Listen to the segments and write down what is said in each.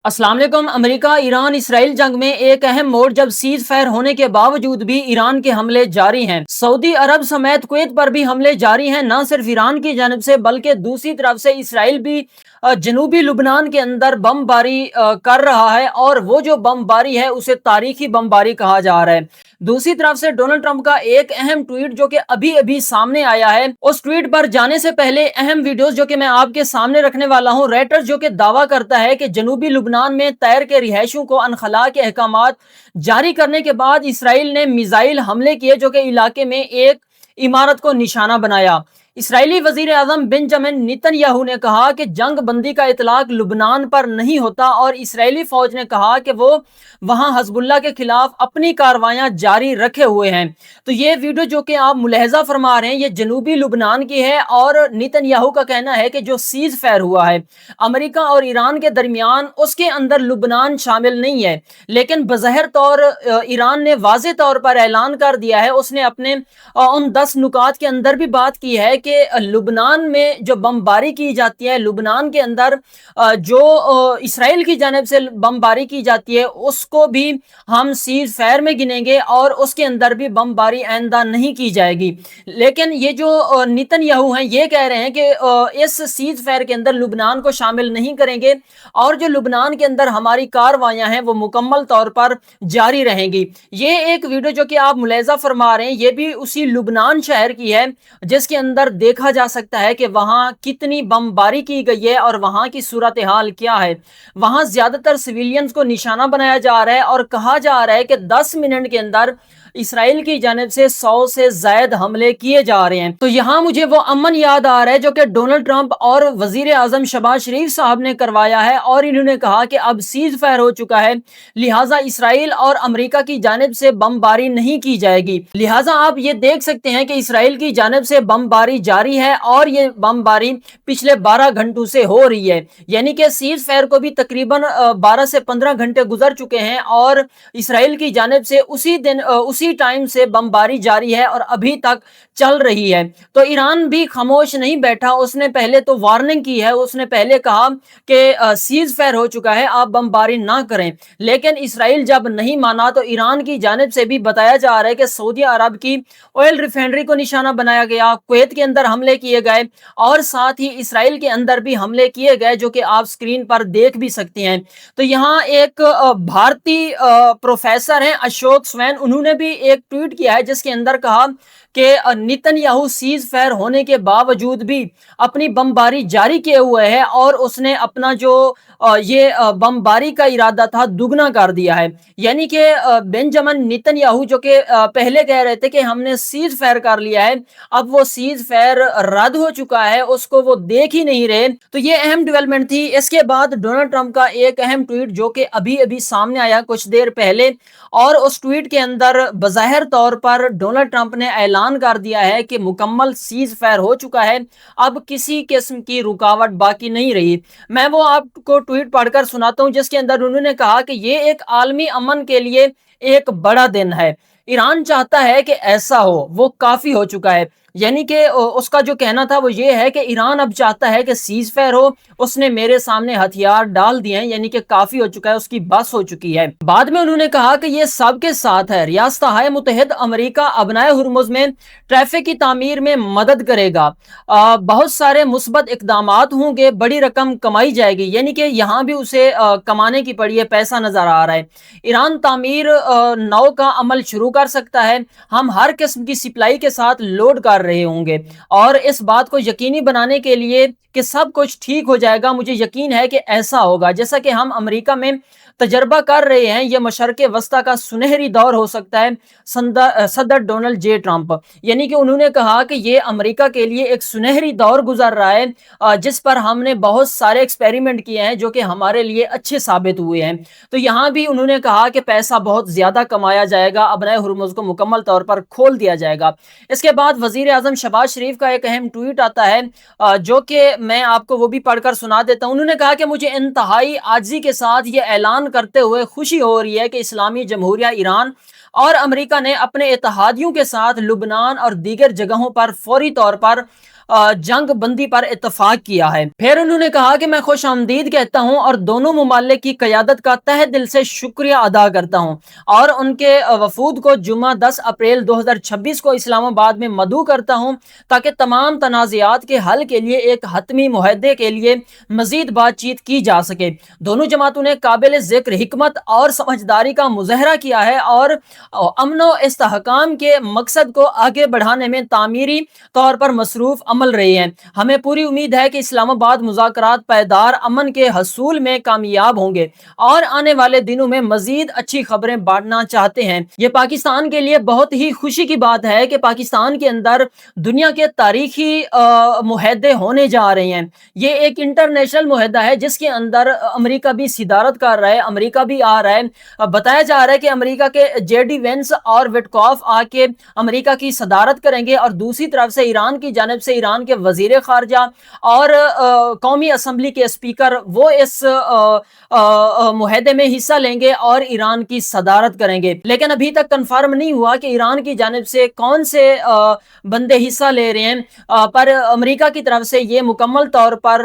अस्सलाम वालेकुम। America Iran Israel जंग में एक अहम मोड़ जब सीज फायर होने के बावजूद भी ईरान के हमले जारी हैं। सऊदी अरब समेत कुवैत पर भी हमले जारी हैं। न सिर्फ ईरान की जानब से बल्कि दूसरी तरफ से इसराइल भी जनूबी लुबनान के अंदर बमबारी कर रहा है और वो जो बमबारी है उसे तारीखी बमबारी कहा जा रहा है। दूसरी तरफ से डोनाल्ड ट्रंप का एक अहम ट्वीट जो कि अभी अभी सामने आया है, उस ट्वीट पर जाने से पहले अहम वीडियोस जो कि मैं आपके सामने रखने वाला हूं। रॉयटर्स जो कि दावा करता है कि जनूबी लुबनान में तैर के रिहायशों को अनखला के अहकामात जारी करने के बाद इसराइल ने मिसाइल हमले किए जो कि इलाके में एक इमारत को निशाना बनाया। इसराइली वजीर आजम बेंजामिन नेतन्याहू ने कहा कि जंग बंदी का इतलाक लुबनान पर नहीं होता और इसराइली फौज ने कहा कि वो वहां हजबुल्ला के खिलाफ अपनी कार्रवाइयां जारी रखे हुए हैं। तो ये वीडियो जो कि आप मुलाहजा फरमा रहे हैं ये जनूबी लुबनान की है और नेतन्याहू का कहना है कि जो सीज फायर हुआ है अमेरिका और ईरान के दरमियान उसके अंदर लुबनान शामिल नहीं है, लेकिन बज़ाहिर तौर ईरान ने वाज़े तौर पर ऐलान कर दिया है। उसने अपने उन 10 नुकात के अंदर भी बात की है कि लुबनान में जो बमबारी की जाती है, लुबनान के अंदर जो इसराइल की जानिब से बमबारी की जाती है उसको भी हम सीज फायर में गिनेंगे और उसके अंदर भी बमबारी आइंदा नहीं की जाएगी। लेकिन ये जो नेतन्याहू हैं ये कह रहे हैं कि इस सीज फायर के अंदर लुबनान को शामिल नहीं करेंगे और जो लुबनान के अंदर हमारी कार्रवाइयां हैं वो मुकम्मल तौर पर जारी रहेंगी। ये एक वीडियो जो कि आप मुलाहजा फरमा रहे हैं ये भी उसी लुबनान शहर की है जिसके अंदर देखा जा सकता है कि वहां कितनी बमबारी की गई है और वहां की सूरत हाल क्या है। वहां ज्यादातर सिविलियंस को निशाना बनाया जा रहा है और कहा जा रहा है कि 10 मिनट के अंदर इसराइल की जानिब से 100 से ज्यादा हमले किए जा रहे हैं। तो यहां मुझे वो अमन याद आ रहा है जो कि डोनाल्ड ट्रंप और वजीर आजम शहबाज शरीफ साहब ने करवाया है और इन्होंने कहा कि अब सीज फायर हो चुका है, लिहाजा इसराइल और अमेरिका की जानिब से बमबारी नहीं की जाएगी। लिहाजा आप ये देख सकते हैं कि इसराइल की जानिब से बमबारी जारी है और ये बमबारी पिछले 12 घंटों से हो रही है, यानी कि सीज फायर को भी तकरीबन 12 से 15 घंटे गुजर चुके हैं और इसराइल की जानिब से उसी दिन उसी टाइम से बमबारी जारी है और अभी तक चल रही है। तो ईरान भी खामोश नहीं बैठा, उसने पहले तो वार्निंग की है, उसने पहले कहा कि सीज फायर हो चुका है, आप बमबारी ना करें। लेकिन इसराइल जब नहीं माना तो ईरान की जानिब से भी बताया जा रहा है कि सऊदी अरब की ऑयल रिफाइनरी को निशाना बनाया गया, कुवैत के अंदर हमले किए गए और साथ ही इसराइल के अंदर भी हमले किए गए जो कि आप स्क्रीन पर देख भी सकते हैं। तो यहाँ एक भारतीय प्रोफेसर हैं अशोक स्वैन, उन्होंने भी एक ट्वीट किया है जिसके अंदर कहा कि नेतन्याहू सीज फायर होने के बावजूद भी अपनी बमबारी जारी किए हुए है और उसने अपना जो ये बमबारी का इरादा था दुगना कर दिया है। यानी कि बेंजामिन नेतन्याहू जो कि पहले कह रहे थे कि हमने सीज फायर कर लिया है, अब वो सीज फायर रद्द हो चुका है, उसको वो देख ही नहीं रहे। तो ये अहम डेवलपमेंट थी। इसके बाद डोनाल्ड ट्रंप का एक अहम ट्वीट जो कि अभी अभी सामने आया कुछ देर पहले और उस ट्वीट के अंदर बज़ाहिर तौर पर डोनाल्ड ट्रंप ने ऐलान कर दिया है कि मुकम्मल सीज फायर हो चुका है, अब किसी किस्म की रुकावट बाकी नहीं रही। मैं वो आपको ट्वीट पढ़कर सुनाता हूं जिसके अंदर उन्होंने कहा कि ये एक आलमी अमन के लिए एक बड़ा दिन है, ईरान चाहता है कि ऐसा हो, वो काफी हो चुका है। यानी कि उसका जो कहना था वो ये है कि ईरान अब चाहता है कि सीज फायर हो, उसने मेरे सामने हथियार डाल दिए हैं, यानी कि काफी हो चुका है, उसकी बस हो चुकी है। बाद में उन्होंने कहा कि ये सबके साथ है, रियासत-ए मुत्तहिदा अमेरिका अबनाए हुर्मुज में ट्रैफिक की तामीर में मदद करेगा, बहुत सारे मुस्बत इकदामात होंगे, बड़ी रकम कमाई जाएगी। यानी कि यहाँ भी उसे कमाने की पड़ी है, पैसा नजर आ रहा है। ईरान तामीर नौ का अमल शुरू कर सकता है, हम हर किस्म की सप्लाई के साथ लोड कर रहे होंगे और इस बात को यकीनी बनाने के लिए कि सब कुछ ठीक हो जाएगा, मुझे यकीन है कि ऐसा होगा जैसा कि हम अमेरिका में तजर्बा कर रहे हैं। यह मशरक़े वस्ता का सुनहरी दौर हो सकता है, सदर डोनाल्ड जे ट्रंप। यानी कि उन्होंने कहा कि यह अमेरिका के लिए एक सुनहरी दौर गुजर रहा है जिस पर हमने बहुत सारे एक्सपेरिमेंट किए हैं जो कि हमारे लिए अच्छे साबित हुए हैं। तो यहाँ भी उन्होंने कहा कि पैसा बहुत ज्यादा कमाया जाएगा, अबनाए हुर्मुज को मुकम्मल तौर पर खोल दिया जाएगा। इसके बाद वजीर आजम शहबाज शरीफ का एक अहम ट्वीट आता है जो कि मैं आपको वो भी पढ़कर सुना देता हूं। उन्होंने कहा कि मुझे इंतहाई आजिज़ी के साथ ये ऐलान करते हुए खुशी हो रही है कि इस्लामी जमहूरिया ईरान और अमेरिका ने अपने इत्तेहादियों के साथ लुबनान और दीगर जगहों पर फौरी तौर पर जंग बंदी पर इत्तेफाक किया है। फिर उन्होंने कहा कि मैं खुश आमदीद कहता हूं और दोनों मुमालिक की क़यादत का तहे दिल से शुक्रिया अदा करता हूं और उनके वफूद को जुमा 10 अप्रैल 2026 को इस्लामाबाद में मदऊ करता हूं ताकि तमाम तनाज़ात के हल के लिए एक हतमी मुआहदे के लिए मजीद बातचीत की जा सके। दोनों जमातों ने काबिल ज़िक्र हिकमत और समझदारी का मुज़ाहरा किया है और अमन व इस्तेहकाम के मकसद को आगे बढ़ाने में तामीरी तौर पर मसरूफ़ अमल रही हैं। हमें पूरी उम्मीद है कि इस्लामाबाद मुज़ाकरात पायदार अमन के हसूल में कामयाब होंगे और आने वाले दिनों में मजीद अच्छी खबरें बांटना चाहते हैं। ये पाकिस्तान के लिए बहुत ही खुशी की बात है कि पाकिस्तान के अंदर दुनिया के तारीखी मुआहदे होने जा रहे हैं। ये एक इंटरनेशनल मुआहदा है जिसके अंदर अमेरिका भी सिदारत कर रहा है, अमेरिका भी आ रहा है। बताया जा रहा है कि अमेरिका के जेडी वेंस और विटकॉफ आके अमेरिका की सदारत करेंगे और दूसरी तरफ से ईरान की जानिब से ईरान के वजीर खारजा और कौमी असम्बली के स्पीकर वो इस मुआहदे में हिस्सा लेंगे और ईरान की सदारत करेंगे। लेकिन अभी तक कंफर्म नहीं हुआ कि ईरान की जानिब से कौन से बंदे हिस्सा ले रहे हैं, पर अमेरिका की तरफ से ये मुकम्मल तौर पर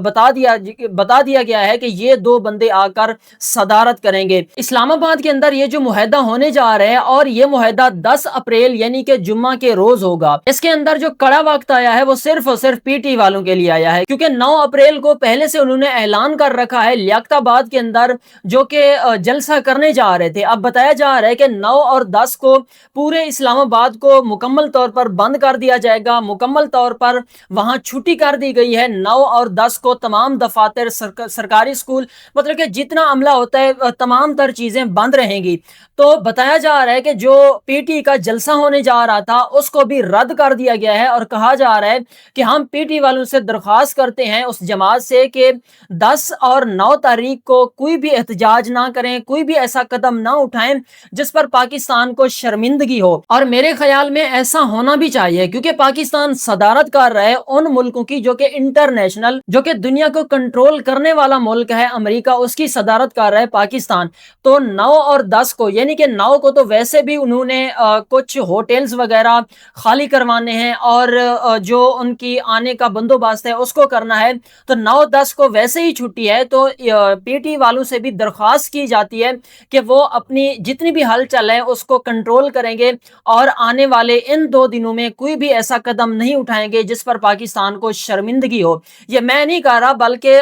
बता दिया गया है कि ये दो बंदे आकर सदारत करेंगे। इस्लामाबाद के अंदर ये जो मुआहदा होने जा रहा है और ये मुआहदा 10 अप्रैल यानी कि जुम्मा के रोज होगा। इसके अंदर जो कड़ा वक्त आया है वो सिर्फ और सिर्फ पीटी वालों के लिए आया है, क्योंकि 9 अप्रैल को पहले से उन्होंने ऐलान कर रखा है लियाकताबाद के अंदर जो कि जलसा करने जा रहे थे। अब बताया जा रहा है कि 9 और 10 को पूरे इस्लामाबाद को मुकम्मल तौर पर बंद कर दिया जाएगा, मुकम्मल तौर पर वहां छुट्टी कर दी गई है। 9 और 10 को तमाम दफातर, सरकारी स्कूल, मतलब कि जितना अमला होता है तमाम तर चीजें बंद रहेंगी। तो बताया जा रहा है कि जो पीटी का जलसा होने जा रहा था उसको भी रद्द कर दिया गया है और कहा जा रहा है कि हम पीटी वालों से दरख्वास्त करते हैं उस जमात से कि 10 और 9 तारीख को कोई भी एहतजाज ना करें, कोई भी ऐसा कदम ना उठाएं जिस पर पाकिस्तान को शर्मिंदगी हो। और मेरे ख्याल में ऐसा होना भी चाहिए, क्योंकि पाकिस्तान सदारत कर रहा है उन मुल्कों की जो कि इंटरनेशनल, जो कि दुनिया को कंट्रोल करने वाला मुल्क है अमेरिका, उसकी सदारत कर रहा है पाकिस्तान। तो 9 और 10 को, यानी कि 9 को तो वैसे भी उन्होंने कुछ होटल्स वगैरह खाली करवाने हैं और जो उनकी आने का बंदोबस्त है उसको करना है। तो 9-10 को वैसे ही छुट्टी है, तो पीटी वालों से भी दरख्वास्त की जाती है कि वो अपनी जितनी भी हलचल है उसको कंट्रोल करेंगे और आने वाले इन 2 दिनों में कोई भी ऐसा कदम नहीं उठाएंगे जिस पर पाकिस्तान को शर्मिंदगी हो। ये मैं नहीं कह रहा, बल्कि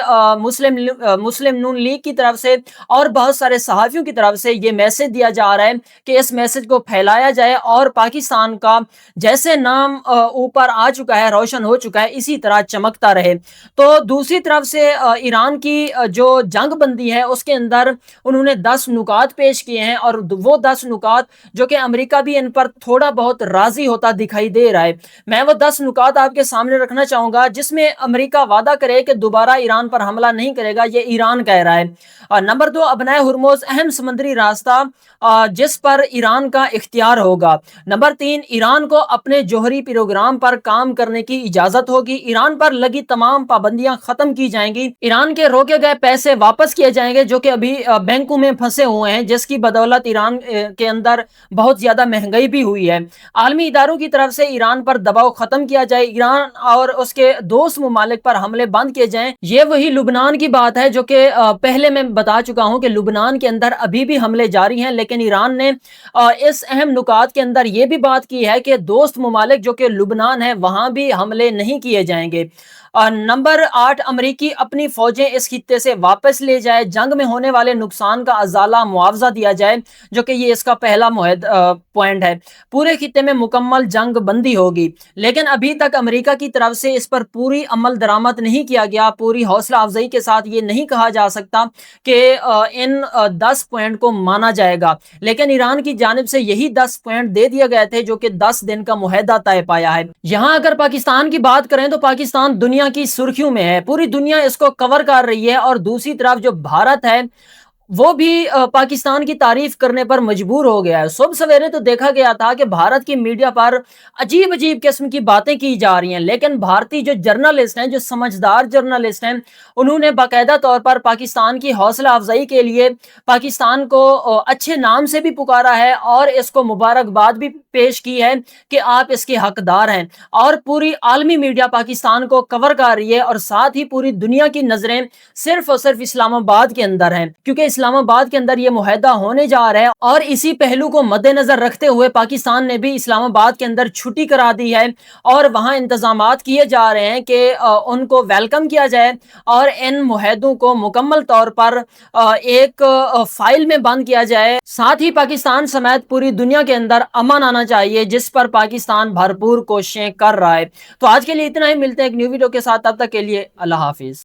मुस्लिम नून लीग की तरफ से और बहुत सारे सहाफियों की तरफ से ये मैसेज दिया जा रहा है कि इस मैसेज को फैलाया जाए और पाकिस्तान का जैसे नाम ऊपर आ चुका है, रोशन हो चुका है, इसी तरह चमकता रहे। तो दूसरी तरफ से ईरान की जो जंग बंदी है उसके अंदर उन्होंने 10 नुकात पेश किए हैं और वो 10 नुकात जो कि अमेरिका भी इन पर थोड़ा बहुत राजी होता दिखाई दे रहा है। मैं वो 10 नुकात आपके सामने रखना चाहूंगा जिसमें अमेरिका वादा करे कि दोबारा ईरान पर हमला नहीं करेगा, ये ईरान कह रहा है। नंबर 2, अपनाए हुर्मुज़ अहम समुद्री रास्ता जिस पर ईरान का इख्तियार होगा। नंबर 3, ईरान को अपने जोहरी प्रोग्राम पर काम करने की इजाजत होगी। ईरान पर लगी तमाम पाबंदियां खत्म की जाएंगी। ईरान के रोके गए पैसे वापस किए जाएंगे जो कि अभी बैंकों में फंसे हुए हैं, जिसकी बदौलत ईरान के अंदर बहुत ज्यादा महंगाई भी हुई है। आलमी इदारों की तरफ से ईरान पर दबाव खत्म किया जाए, ईरान और उसके दोस्त मुमालिक पर हमले बंद किए जाएं। ये वही लुबनान की बात है जो कि पहले मैं बता चुका हूं कि लुबनान के अंदर अभी भी हमले जारी हैं, लेकिन ईरान ने इस अहम नुकात के अंदर यह भी बात की है कि दोस्त मुमालिक जो कि लुबनान है वहां भी हमले नहीं किए जाएंगे। नंबर 8, अमरीकी अपनी फौजें इस खित्ते से वापस ले जाए, जंग में होने वाले नुकसान का अजाला मुआवजा दिया जाए, जो कि ये इसका पहला पॉइंट है। पूरे खित्ते में मुकम्मल जंग बंदी होगी, लेकिन अभी तक अमेरिका की तरफ से इस पर पूरी अमल दरामद नहीं किया गया। पूरी हौसला अफजाई के साथ ये नहीं कहा जा सकता कि इन 10 पॉइंट को माना जाएगा, लेकिन ईरान की जानिब से यही 10 पॉइंट दे दिए गए थे जो कि 10 दिन का मुआहदा तय पाया है। यहाँ अगर पाकिस्तान की बात करें तो पाकिस्तान दुनिया की सुर्खियों में है, पूरी दुनिया इसको कवर कर रही है और दूसरी तरफ जो भारत है وہ بھی پاکستان کی تعریف کرنے پر مجبور ہو گیا ہے۔ صبح سویرے تو دیکھا گیا تھا کہ بھارت کی میڈیا پر عجیب عجیب قسم کی باتیں کی جا رہی ہیں، لیکن بھارتی جو جرنلسٹ ہیں، جو سمجھدار جرنلسٹ ہیں، انہوں نے باقاعدہ طور پر پاکستان کی حوصلہ افزائی کے لیے پاکستان کو اچھے نام سے بھی پکارا ہے اور اس کو مبارکباد بھی پیش کی ہے کہ آپ اس کے حقدار ہیں، اور پوری عالمی میڈیا پاکستان کو کور کر رہی ہے، اور ساتھ ہی پوری دنیا کی نظریں صرف اور صرف اسلام آباد کے اندر ہیں، کیونکہ اسلام آباد کے اندر یہ معاہدہ ہونے جا رہا ہے، اور اسی پہلو کو مد نظر رکھتے ہوئے پاکستان نے بھی اسلام آباد کے اندر چھٹی کرا دی ہے، اور وہاں انتظامات کیے جا رہے ہیں کہ ان کو ویلکم کیا جائے اور ان معاہدوں کو مکمل طور پر ایک فائل میں بند کیا جائے۔ ساتھ ہی پاکستان سمیت پوری دنیا کے اندر امن آنا چاہیے، جس پر پاکستان بھرپور کوششیں کر رہا ہے۔ تو آج کے لیے اتنا ہی، ملتے ہیں ایک نیو ویڈیو کے ساتھ، تب تک کے لیے اللہ حافظ۔